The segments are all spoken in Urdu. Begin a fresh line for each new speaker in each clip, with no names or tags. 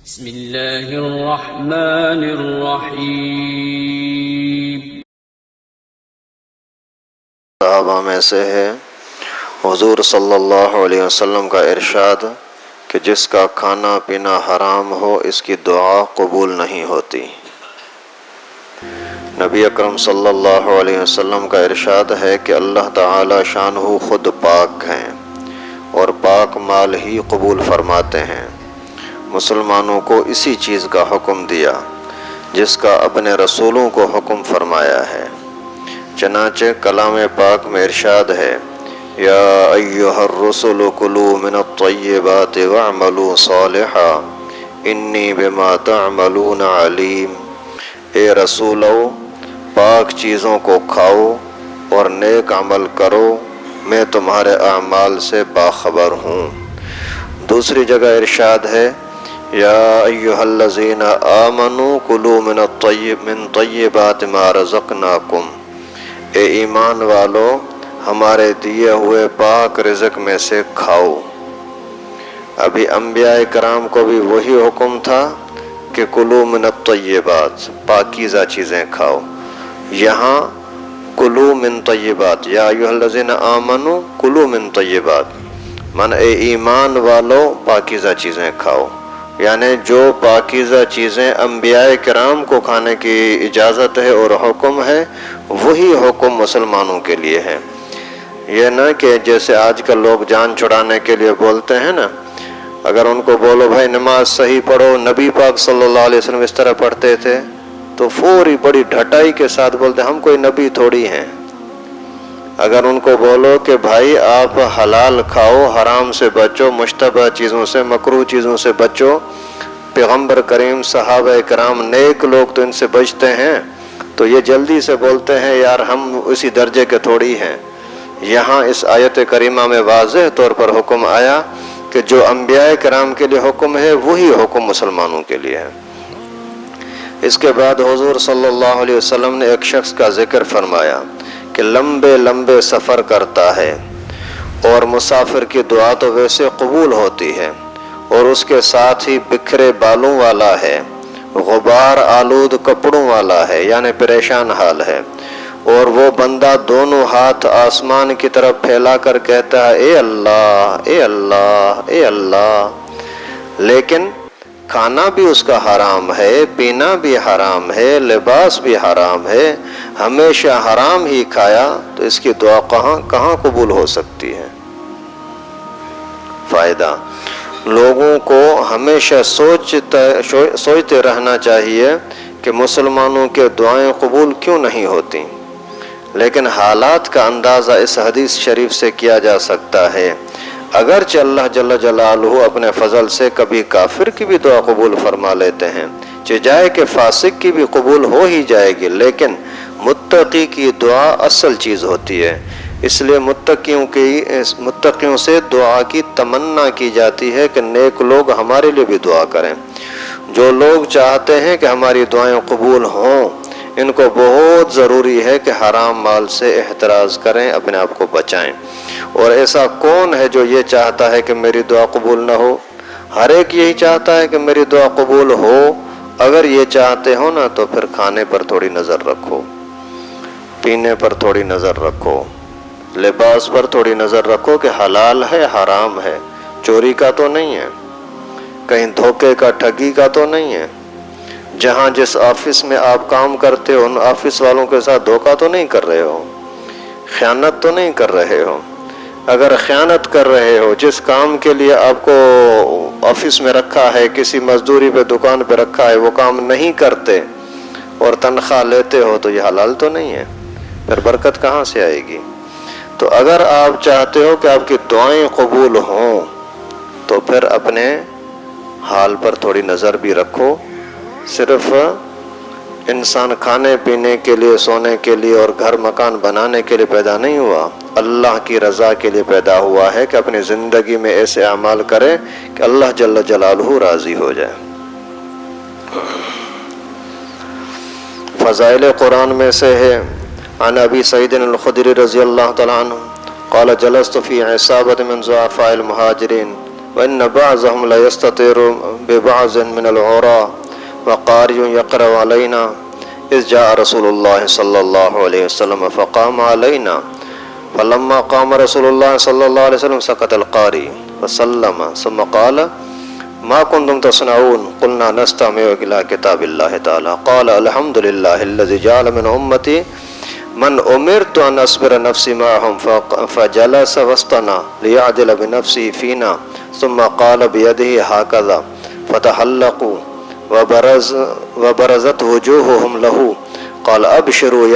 بسم اللہ الرحمن الرحیم۔
صحابہ میں سے ہے حضور صلی اللہ علیہ وسلم کا ارشاد کہ جس کا کھانا پینا حرام ہو اس کی دعا قبول نہیں ہوتی۔ نبی اکرم صلی اللہ علیہ وسلم کا ارشاد ہے کہ اللہ تعالی شانہ خود پاک ہیں اور پاک مال ہی قبول فرماتے ہیں۔ مسلمانوں کو اسی چیز کا حکم دیا جس کا اپنے رسولوں کو حکم فرمایا ہے۔ چنانچہ کلام پاک میں ارشاد ہے یا ایھا الرسل کلوا من الطیبات واعملوا صالحا انی بما تعملون علیم۔ اے رسولو، پاک چیزوں کو کھاؤ اور نیک عمل کرو، میں تمہارے اعمال سے باخبر ہوں۔ دوسری جگہ ارشاد ہے یا ایھا الذین آمنوا کلوا من طیبات ما رزقناکم۔ اے ایمان والو، ہمارے دیے ہوئے پاک رزق میں سے کھاؤ۔ ابھی انبیاء کرام کو بھی وہی حکم تھا کہ کلوا من الطیبات، پاکیزہ چیزیں کھاؤ۔ یہاں کلوا من طیبات، یا ایھا الذین آمنوا کلوا من طیبات، من اے ایمان والو پاکیزہ چیزیں کھاؤ، یعنی جو پاکیزہ چیزیں انبیاء کرام کو کھانے کی اجازت ہے اور حکم ہے، وہی حکم مسلمانوں کے لیے ہے۔ یہ نہ کہ جیسے آج کل لوگ جان چھڑانے کے لیے بولتے ہیں نا، اگر ان کو بولو بھائی نماز صحیح پڑھو، نبی پاک صلی اللہ علیہ وسلم اس طرح پڑھتے تھے، تو فوری بڑی ڈھٹائی کے ساتھ بولتے ہم کوئی نبی تھوڑی ہیں۔ اگر ان کو بولو کہ بھائی آپ حلال کھاؤ، حرام سے بچو، مشتبہ چیزوں سے، مکروہ چیزوں سے بچو، پیغمبر کریم، صحابہ کرام، نیک لوگ تو ان سے بچتے ہیں، تو یہ جلدی سے بولتے ہیں یار ہم اسی درجے کے تھوڑی ہیں۔ یہاں اس آیت کریمہ میں واضح طور پر حکم آیا کہ جو انبیاء کرام کے لیے حکم ہے وہی حکم مسلمانوں کے لیے ہے۔ اس کے بعد حضور صلی اللہ علیہ وسلم نے ایک شخص کا ذکر فرمایا کہ لمبے لمبے سفر کرتا ہے اور مسافر کی دعا تو ویسے قبول ہوتی ہے، اور اس کے ساتھ ہی بکھرے بالوں والا ہے، غبار آلود کپڑوں والا ہے، یعنی پریشان حال ہے، اور وہ بندہ دونوں ہاتھ آسمان کی طرف پھیلا کر کہتا ہے اے اللہ اے اللہ اے اللہ، لیکن کھانا بھی اس کا حرام ہے، پینا بھی حرام ہے، لباس بھی حرام ہے، ہمیشہ حرام ہی کھایا، تو اس کی دعا کہاں قبول ہو سکتی ہے؟ فائدہ، لوگوں کو ہمیشہ سوچتے رہنا چاہیے کہ مسلمانوں کے دعائیں قبول کیوں نہیں ہوتی، لیکن حالات کا اندازہ اس حدیث شریف سے کیا جا سکتا ہے۔ اگرچہ اللہ جل جلالہ اپنے فضل سے کبھی کافر کی بھی دعا قبول فرما لیتے ہیں، چاہے کہ فاسق کی بھی قبول ہو ہی جائے گی، لیکن متقی کی دعا اصل چیز ہوتی ہے۔ اس لیے متقیوں سے دعا کی تمنا کی جاتی ہے کہ نیک لوگ ہمارے لیے بھی دعا کریں۔ جو لوگ چاہتے ہیں کہ ہماری دعائیں قبول ہوں، ان کو بہت ضروری ہے کہ حرام مال سے احتراز کریں، اپنے آپ کو بچائیں۔ اور ایسا کون ہے جو یہ چاہتا ہے کہ میری دعا قبول نہ ہو؟ ہر ایک یہی چاہتا ہے کہ میری دعا قبول ہو۔ اگر یہ چاہتے ہو نا تو پھر کھانے پر تھوڑی نظر رکھو، پینے پر تھوڑی نظر رکھو، لباس پر تھوڑی نظر رکھو کہ حلال ہے حرام ہے، چوری کا تو نہیں ہے، کہیں دھوکے کا ٹھگی کا تو نہیں ہے، جہاں جس آفس میں آپ کام کرتے ہو ان آفس والوں کے ساتھ دھوکہ تو نہیں کر رہے ہو، خیانت تو نہیں کر رہے ہو۔ اگر خیانت کر رہے ہو، جس کام کے لیے آپ کو آفس میں رکھا ہے، کسی مزدوری پہ دکان پہ رکھا ہے، وہ کام نہیں کرتے اور تنخواہ لیتے ہو، تو یہ حلال تو نہیں ہے، پھر برکت کہاں سے آئے گی؟ تو اگر آپ چاہتے ہو کہ آپ کی دعائیں قبول ہوں تو پھر اپنے حال پر تھوڑی نظر بھی رکھو۔ صرف انسان کھانے پینے کے لیے، سونے کے لیے اور گھر مکان بنانے کے لیے پیدا نہیں ہوا، اللہ کی رضا کے لیے پیدا ہوا ہے کہ اپنی زندگی میں ایسے اعمال کرے کہ اللہ جل جلالہ راضی ہو جائے۔ فضائل قرآن میں سے ہے عن ابی سعید الخدری رضی اللہ تعالیٰ عنہ قال جلست فی عصابۃ من ضعفاء المہاجرین وإن بعضهم ليستتر ببعض من العراء وقارئ يقرأ علينا إذ جاء رسول الله صلى الله عليه وسلم فقام علينا فلما قام رسول الله صلى الله عليه وسلم سكت القارئ وسلم ثم قال ما كنتم تصنعون قلنا نستمع إلى كتاب الله تعالى قال الحمد لله الذي جعل من أمتي من أمرت أن أصبر نفسي معهم فجلس وسطنا ليعدل بنفسه فينا ثم قال بيده هكذا فتحلقوا وبرزت وجوههم له قال أبشروا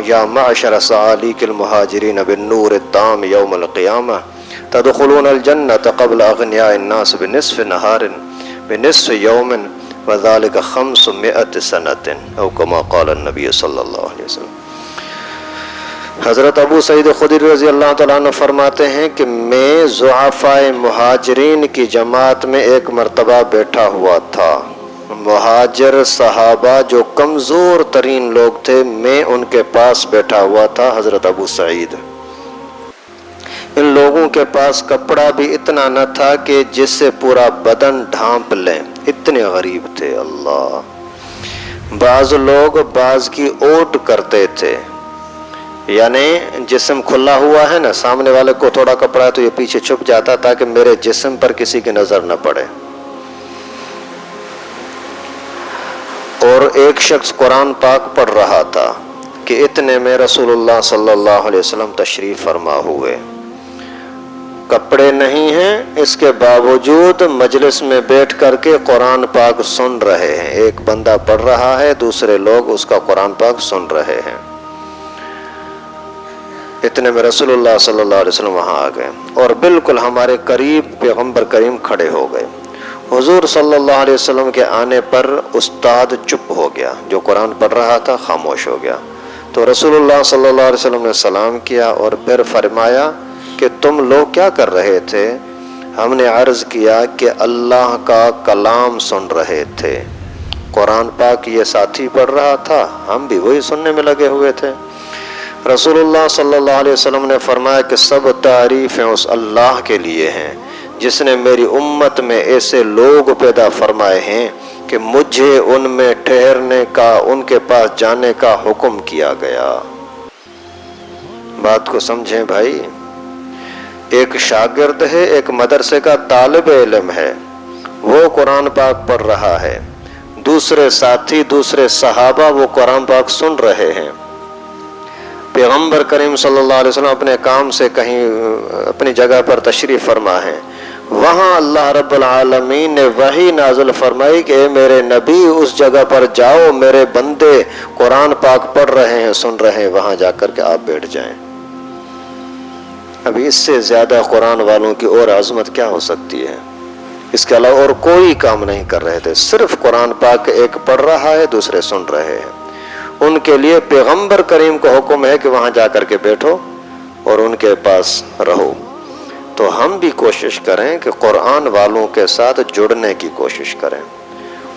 يا معشر سعاليك المهاجرين بالنور التام يوم القيامة تدخلون الجنة قبل أغنياء الناس بنصف يوم وذلك 500 سنة أو كما قال النبي صلی اللہ علیہ وسلم۔ حضرت ابو سعید خدری رضی اللہ تعالیٰ عنہ فرماتے ہیں کہ میں ضعفائے مہاجرین کی جماعت میں ایک مرتبہ بیٹھا ہوا تھا۔ مہاجر صحابہ جو کمزور ترین لوگ تھے، میں ان کے پاس بیٹھا ہوا تھا حضرت ابو سعید۔ ان لوگوں کے پاس کپڑا بھی اتنا نہ تھا کہ جس سے پورا بدن ڈھانپ لیں، اتنے غریب تھے۔ اللہ، بعض لوگ بعض کی اوٹ کرتے تھے، یعنی جسم کھلا ہوا ہے نا، سامنے والے کو تھوڑا کپڑا ہے تو یہ پیچھے چھپ جاتا تاکہ میرے جسم پر کسی کی نظر نہ پڑے۔ اور ایک شخص قرآن پاک پڑھ رہا تھا کہ اتنے میں رسول اللہ صلی اللہ علیہ وسلم تشریف فرما ہوئے، کپڑے نہیں ہیں، اس کے باوجود مجلس میں بیٹھ کر کے قرآن پاک سن رہے ہیں۔ ایک بندہ پڑھ رہا ہے، دوسرے لوگ اس کا قرآن پاک سن رہے ہیں۔ اتنے میں رسول اللہ صلی اللہ علیہ وسلم وہاں آ گئے اور بالکل ہمارے قریب پیغمبر کریم کھڑے ہو گئے۔ حضور صلی اللہ علیہ وسلم کے آنے پر استاد چپ ہو گیا، جو قرآن پڑھ رہا تھا خاموش ہو گیا۔ تو رسول اللہ صلی اللہ علیہ وسلم نے سلام کیا اور پھر فرمایا کہ تم لوگ کیا کر رہے تھے؟ ہم نے عرض کیا کہ اللہ کا کلام سن رہے تھے، قرآن پاک یہ ساتھی پڑھ رہا تھا، ہم بھی وہی سننے میں لگے ہوئے تھے۔ رسول اللہ صلی اللہ علیہ وسلم نے فرمایا کہ سب تعریفیں اس اللہ کے لیے ہیں جس نے میری امت میں ایسے لوگ پیدا فرمائے ہیں کہ مجھے ان میں ٹھہرنے کا، ان کے پاس جانے کا حکم کیا گیا۔ بات کو سمجھیں بھائی، ایک شاگرد ہے، ایک مدرسے کا طالب علم ہے، وہ قرآن پاک پڑھ رہا ہے، دوسرے ساتھی، دوسرے صحابہ وہ قرآن پاک سن رہے ہیں۔ پیغمبر کریم صلی اللہ علیہ وسلم اپنے کام سے کہیں اپنی جگہ پر تشریف فرما ہے، وہاں اللہ رب العالمین نے وحی نازل فرمائی کہ اے میرے نبی اس جگہ پر جاؤ، میرے بندے قرآن پاک پڑھ رہے ہیں، سن رہے ہیں، وہاں جا کر کے آپ بیٹھ جائیں۔ ابھی اس سے زیادہ قرآن والوں کی اور عظمت کیا ہو سکتی ہے؟ اس کے علاوہ اور کوئی کام نہیں کر رہے تھے، صرف قرآن پاک ایک پڑھ رہا ہے، دوسرے سن رہے ہیں۔ ان کے لیے پیغمبر کریم کو حکم ہے کہ وہاں جا کر کے بیٹھو اور ان کے پاس رہو۔ تو ہم بھی کوشش کریں کہ قرآن والوں کے ساتھ جڑنے کی کوشش کریں،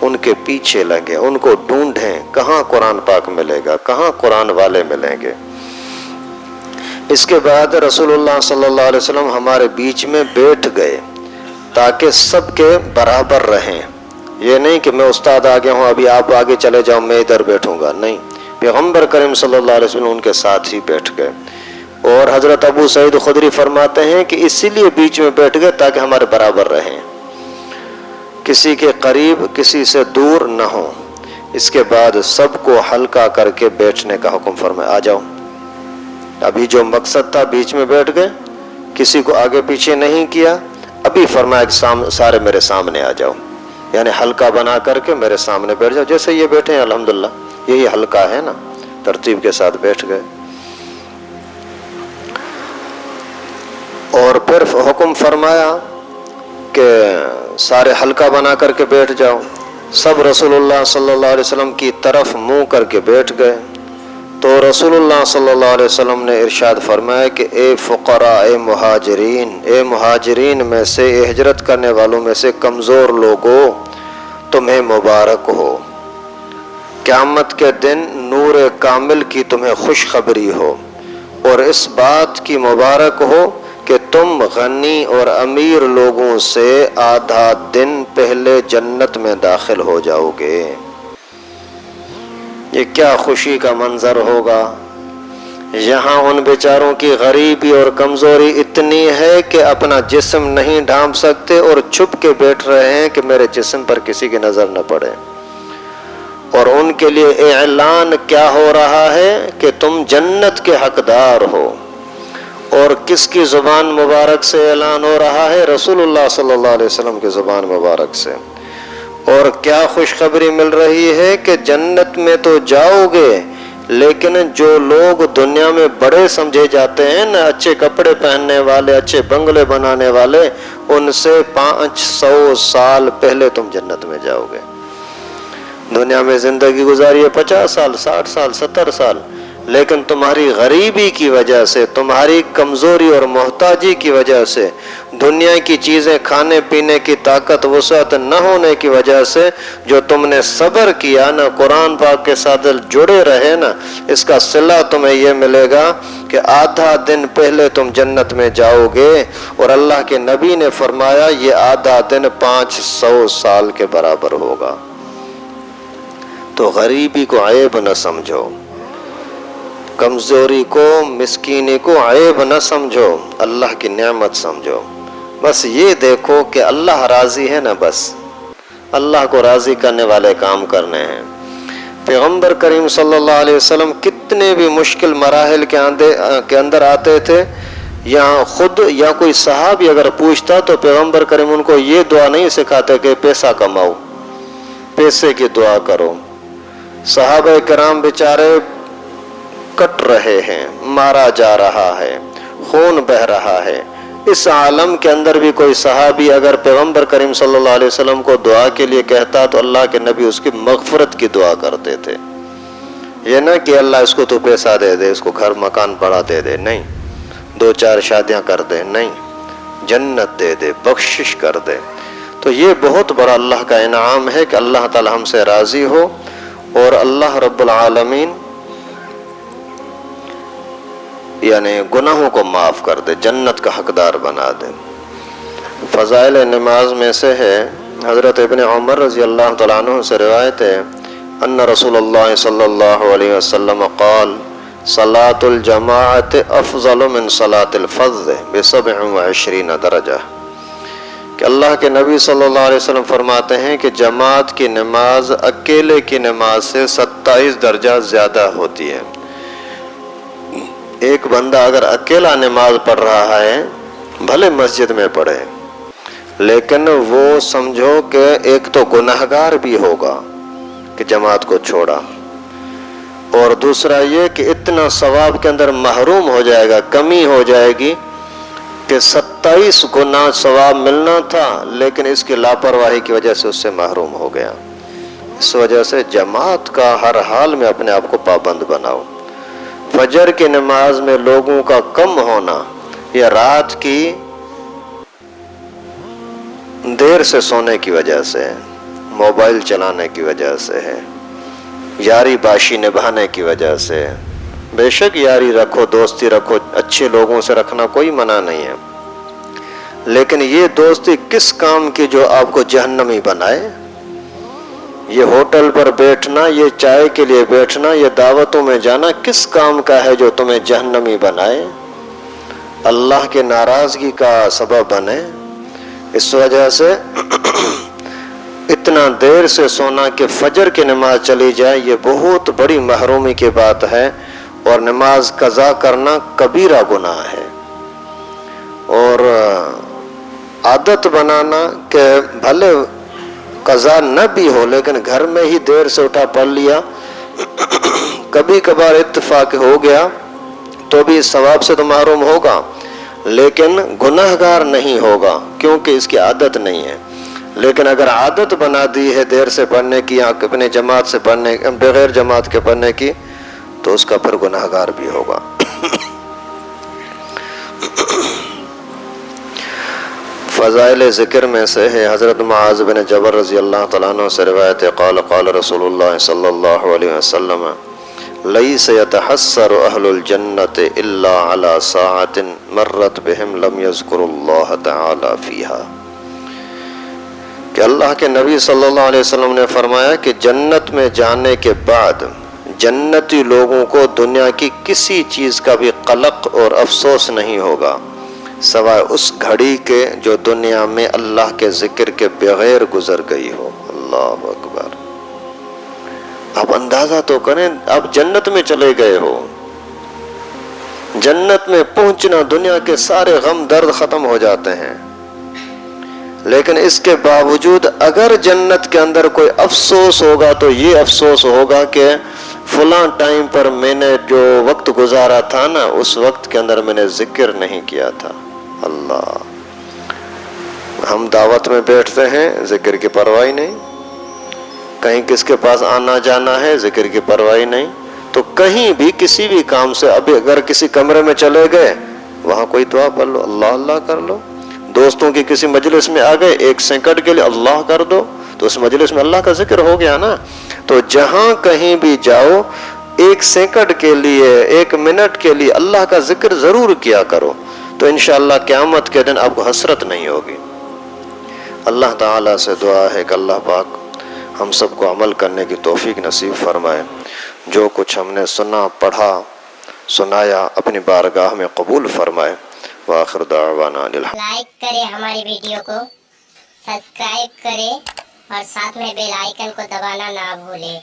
ان کے پیچھے لگیں، ان کو ڈھونڈیں، کہاں قرآن پاک ملے گا، کہاں قرآن والے ملیں گے۔ اس کے بعد رسول اللہ صلی اللہ علیہ وسلم ہمارے بیچ میں بیٹھ گئے تاکہ سب کے برابر رہیں۔ یہ نہیں کہ میں استاد آگے ہوں، ابھی آپ آگے چلے جاؤ، میں ادھر بیٹھوں گا، نہیں، پیغمبر کریم صلی اللہ علیہ وسلم ان کے ساتھ ہی بیٹھ گئے۔ اور حضرت ابو سعید خدری فرماتے ہیں کہ اسی لیے بیچ میں بیٹھ گئے تاکہ ہمارے برابر رہیں، کسی کے قریب کسی سے دور نہ ہوں۔ اس کے بعد سب کو ہلکا کر کے بیٹھنے کا حکم فرمایا، آ جاؤ۔ ابھی جو مقصد تھا بیچ میں بیٹھ گئے، کسی کو آگے پیچھے نہیں کیا، ابھی فرمایا کہ سارے میرے سامنے آ جاؤ، یعنی ہلکا بنا کر کے میرے سامنے بیٹھ جاؤ، جیسے یہ بیٹھے ہیں الحمدللہ، یہی ہلکا ہے نا، ترتیب کے ساتھ بیٹھ گئے۔ اور پھر حکم فرمایا کہ سارے ہلکا بنا کر کے بیٹھ جاؤ۔ سب رسول اللہ صلی اللہ علیہ وسلم کی طرف منہ کر کے بیٹھ گئے۔ تو رسول اللہ صلی اللہ علیہ وسلم نے ارشاد فرمایا کہ اے فقراء، اے مہاجرین میں سے، اے ہجرت کرنے والوں میں سے کمزور لوگوں، تمہیں مبارک ہو، قیامت کے دن نور کامل کی تمہیں خوشخبری ہو، اور اس بات کی مبارک ہو کہ تم غنی اور امیر لوگوں سے آدھا دن پہلے جنت میں داخل ہو جاؤ گے۔ یہ کیا خوشی کا منظر ہوگا۔ یہاں ان بیچاروں کی غریبی اور کمزوری اتنی ہے کہ اپنا جسم نہیں ڈھانپ سکتے اور چھپ کے بیٹھ رہے ہیں کہ میرے جسم پر کسی کی نظر نہ پڑے، اور ان کے لیے اعلان کیا ہو رہا ہے کہ تم جنت کے حقدار ہو۔ اور کس کی زبان مبارک سے اعلان ہو رہا ہے؟ رسول اللہ صلی اللہ علیہ وسلم کی زبان مبارک سے۔ اور کیا خوشخبری مل رہی ہے کہ جنت میں تو جاؤ گے، لیکن جو لوگ دنیا میں بڑے سمجھے جاتے ہیں نا، اچھے کپڑے پہننے والے، اچھے بنگلے بنانے والے، ان سے 500 سال پہلے تم جنت میں جاؤ گے۔ دنیا میں زندگی گزاری ہے 50 سال، 60 سال، 70 سال، لیکن تمہاری غریبی کی وجہ سے، تمہاری کمزوری اور محتاجی کی وجہ سے، دنیا کی چیزیں کھانے پینے کی طاقت وسعت نہ ہونے کی وجہ سے جو تم نے صبر کیا نا، قرآن پاک کے ساتھ جڑے رہے نا، اس کا صلہ تمہیں یہ ملے گا کہ آدھا دن پہلے تم جنت میں جاؤ گے۔ اور اللہ کے نبی نے فرمایا یہ آدھا دن 500 سال کے برابر ہوگا۔ تو غریبی کو عیب نہ سمجھو، کمزوری کو، مسکینی کو عیب نہ سمجھو، اللہ کی نعمت سمجھو۔ بس یہ دیکھو کہ اللہ راضی ہے نا، بس اللہ کو راضی کرنے والے کام کرنے ہیں۔ پیغمبر کریم صلی اللہ علیہ وسلم کتنے بھی مشکل مراحل کے اندر آتے تھے، یہاں خود یا کوئی صحابی اگر پوچھتا تو پیغمبر کریم ان کو یہ دعا نہیں سکھاتے کہ پیسہ کماؤ، پیسے کی دعا کرو۔ صحابہ کرام بیچارے کٹ رہے ہیں، مارا جا رہا ہے، خون بہ رہا ہے، اس عالم کے اندر بھی کوئی صحابی اگر پیغمبر کریم صلی اللہ علیہ وسلم کو دعا کے لیے کہتا تو اللہ کے نبی اس کی مغفرت کی دعا کرتے تھے۔ یہ نہ کہ اللہ اس کو تو پیسہ دے دے، اس کو گھر مکان بڑا دے دے، نہیں، 2-4 شادیاں کر دے، نہیں، جنت دے دے، بخشش کر دے۔ تو یہ بہت بڑا اللہ کا انعام ہے کہ اللہ تعالی ہم سے راضی ہو، اور اللہ رب العالمین یعنی گناہوں کو معاف کر دے، جنت کا حقدار بنا دے۔ فضائل نماز میں سے ہے، حضرت ابن عمر رضی اللہ تعالیٰ عنہ سے روایت ہے، ان رسول اللہ صلی اللہ علیہ وسلم قال صلاة الجماعت افضل من صلاة الفض ب27 درجہ، کہ اللہ کے نبی صلی اللہ علیہ وسلم فرماتے ہیں کہ جماعت کی نماز اکیلے کی نماز سے 27 درجہ زیادہ ہوتی ہے۔ ایک بندہ اگر اکیلا نماز پڑھ رہا ہے، بھلے مسجد میں پڑھے، لیکن وہ سمجھو کہ ایک تو گناہگار بھی ہوگا کہ جماعت کو چھوڑا، اور دوسرا یہ کہ اتنا ثواب کے اندر محروم ہو جائے گا، کمی ہو جائے گی کہ 27 گنا ثواب ملنا تھا، لیکن اس کی لاپرواہی کی وجہ سے اس سے محروم ہو گیا۔ اس وجہ سے جماعت کا ہر حال میں اپنے آپ کو پابند بناؤ۔ فجر کی نماز میں لوگوں کا کم ہونا یا رات کی دیر سے سونے کی وجہ سے ہے، موبائل چلانے کی وجہ سے ہے، یاری باشی نبھانے کی وجہ سے ہے۔ بے شک یاری رکھو، دوستی رکھو، اچھے لوگوں سے رکھنا کوئی منع نہیں ہے، لیکن یہ دوستی کس کام کی جو آپ کو جہنمی بنائے؟ یہ ہوٹل پر بیٹھنا، یہ چائے کے لیے بیٹھنا، یہ دعوتوں میں جانا کس کام کا ہے جو تمہیں جہنمی بنائے، اللہ کے ناراضگی کا سبب بنے؟ اس وجہ سے اتنا دیر سے سونا کہ فجر کی نماز چلی جائے، یہ بہت بڑی محرومی کی بات ہے، اور نماز قضا کرنا کبیرہ گناہ ہے۔ اور عادت بنانا کہ بھلے قضا نہ بھی ہو لیکن گھر میں ہی دیر سے اٹھا پڑھ لیا، کبھی کبھار اتفاق ہو گیا تو بھی اس ثواب سے تو محروم ہوگا، لیکن گناہگار نہیں ہوگا کیونکہ اس کی عادت نہیں ہے۔ لیکن اگر عادت بنا دی ہے دیر سے پڑھنے کی یا اپنے جماعت سے پڑھنے، بغیر جماعت کے پڑھنے کی، تو اس کا پھر گناہگار بھی ہوگا۔ فضائل ذکر میں سے ہے، حضرت معاذ بن جبل رضی اللہ تعالیٰ عنہ سے روایت ہے، قال قال رسول اللہ صلی اللہ علیہ وسلم ليس يتحسر أهل الجنة إلا على ساعة مرت بهم لم يذكروا الله تعالى فيها. کہ اللہ کے نبی صلی اللہ علیہ وسلم نے فرمایا کہ جنت میں جانے کے بعد جنتی لوگوں کو دنیا کی کسی چیز کا بھی قلق اور افسوس نہیں ہوگا سوائے اس گھڑی کے جو دنیا میں اللہ کے ذکر کے بغیر گزر گئی ہو. اللہ اکبر. آپ اندازہ تو کریں، آپ جنت میں چلے گئے ہو، جنت میں پہنچنا دنیا کے سارے غم درد ختم ہو جاتے ہیں، لیکن اس کے باوجود اگر جنت کے اندر کوئی افسوس ہوگا تو یہ افسوس ہوگا کہ فلاں ٹائم پر میں نے جو وقت گزارا تھا نا، اس وقت کے اندر میں نے ذکر نہیں کیا تھا. اللہ، ہم دعوت میں بیٹھتے ہیں، ذکر کی پرواہ نہیں، کہیں کس کے پاس آنا جانا ہے، ذکر کی پرواہ نہیں. تو کہیں بھی کسی بھی کام سے، ابھی اگر کسی کمرے میں چلے گئے وہاں کوئی دعا پڑھ لو، اللہ اللہ کر لو. دوستوں کی کسی مجلس میں آ گئے، ایک سیکنڈ کے لیے اللہ کر دو تو اس مجلس میں اللہ کا ذکر ہو گیا نا. تو جہاں کہیں بھی جاؤ، ایک سیکنڈ کے لیے، ایک منٹ کے لیے اللہ کا ذکر ضرور کیا کرو، تو انشاءاللہ قیامت کے دن آپ کو حسرت نہیں ہوگی. اللہ تعالیٰ سے دعا ہے کہ اللہ پاک ہم سب کو عمل کرنے کی توفیق نصیب فرمائے. جو کچھ ہم نے سنا، پڑھا، سنایا اپنی بارگاہ میں قبول فرمائے. وآخر دعوانا
لائک کرے ہماری ویڈیو کو، سبسکرائب کرے اور ساتھ میں بیل آئیکن کو دبانا نہ بھولے.